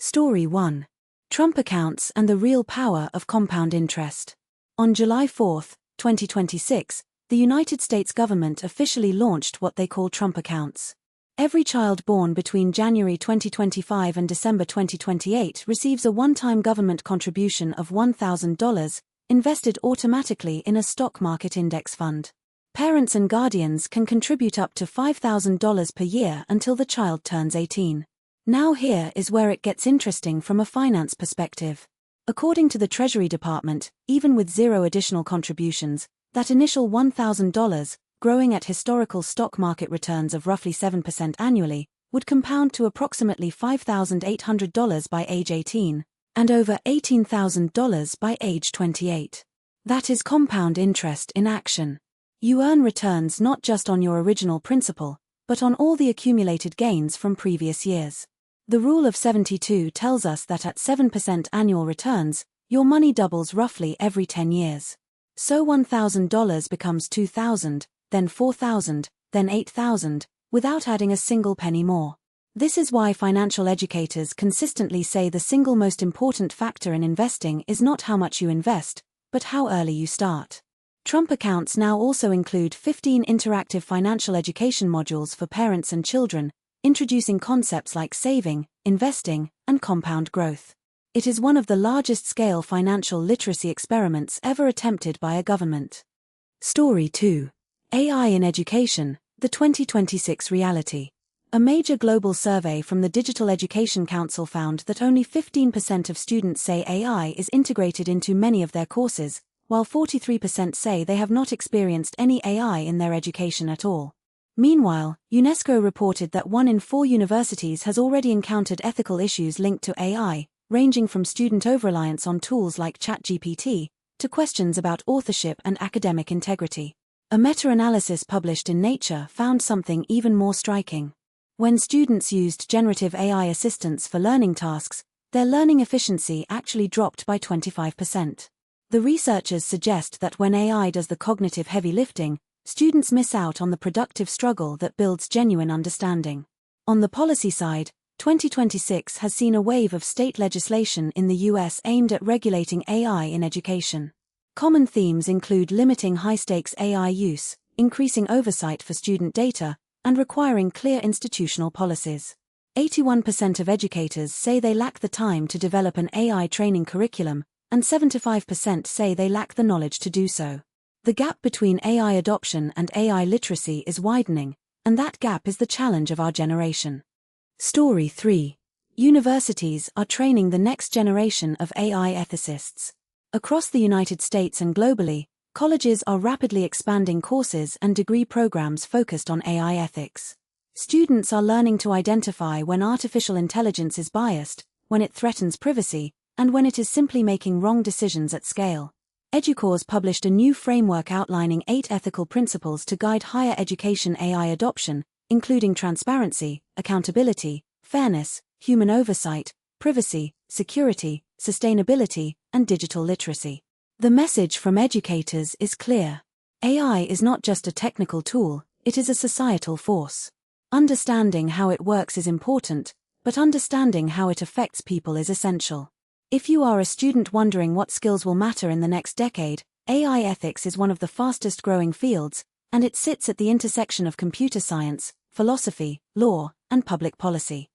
Story 1. Trump Accounts and the Real Power of Compound Interest. On July 4, 2026, the United States government officially launched what they call Trump Accounts. Every child born between January 2025 and December 2028 receives a one-time government contribution of $1,000, invested automatically in a stock market index fund. Parents and guardians can contribute up to $5,000 per year until the child turns 18. Now here is where it gets interesting from a finance perspective. According to the Treasury Department, even with zero additional contributions, that initial $1,000, growing at historical stock market returns of roughly 7% annually, would compound to approximately $5,800 by age 18, and over $18,000 by age 28. That is compound interest in action. You earn returns not just on your original principal, but on all the accumulated gains from previous years. The Rule of 72 tells us that at 7% annual returns, your money doubles roughly every 10 years. So $1,000 becomes $2,000, then $4,000, then $8,000, without adding a single penny more. This is why financial educators consistently say the single most important factor in investing is not how much you invest, but how early you start. Trump Accounts now also include 15 interactive financial education modules for parents and children, introducing concepts like saving, investing, and compound growth. It is one of the largest-scale financial literacy experiments ever attempted by a government. Story 2. AI in Education, the 2026 Reality. A major global survey from the Digital Education Council found that only 15% of students say AI is integrated into many of their courses, while 43% say they have not experienced any AI in their education at all. Meanwhile, UNESCO reported that 1 in 4 universities has already encountered ethical issues linked to AI, ranging from student over-reliance on tools like ChatGPT, to questions about authorship and academic integrity. A meta-analysis published in Nature found something even more striking. When students used generative AI assistants for learning tasks, their learning efficiency actually dropped by 25%. The researchers suggest that when AI does the cognitive heavy lifting, students miss out on the productive struggle that builds genuine understanding. On the policy side, 2026 has seen a wave of state legislation in the US aimed at regulating AI in education. Common themes include limiting high-stakes AI use, increasing oversight for student data, and requiring clear institutional policies. 81% of educators say they lack the time to develop an AI training curriculum, and 75% say they lack the knowledge to do so. The gap between AI adoption and AI literacy is widening, and that gap is the challenge of our generation. Story 3. Universities are training the next generation of AI ethicists. Across the United States and globally, colleges are rapidly expanding courses and degree programs focused on AI ethics. Students are learning to identify when artificial intelligence is biased, when it threatens privacy, and when it is simply making wrong decisions at scale. Educause published a new framework outlining 8 ethical principles to guide higher education AI adoption, including transparency, accountability, fairness, human oversight, privacy, security, sustainability, and digital literacy. The message from educators is clear. AI is not just a technical tool, it is a societal force. Understanding how it works is important, but understanding how it affects people is essential. If you are a student wondering what skills will matter in the next decade, AI ethics is one of the fastest growing fields, and it sits at the intersection of computer science, philosophy, law, and public policy.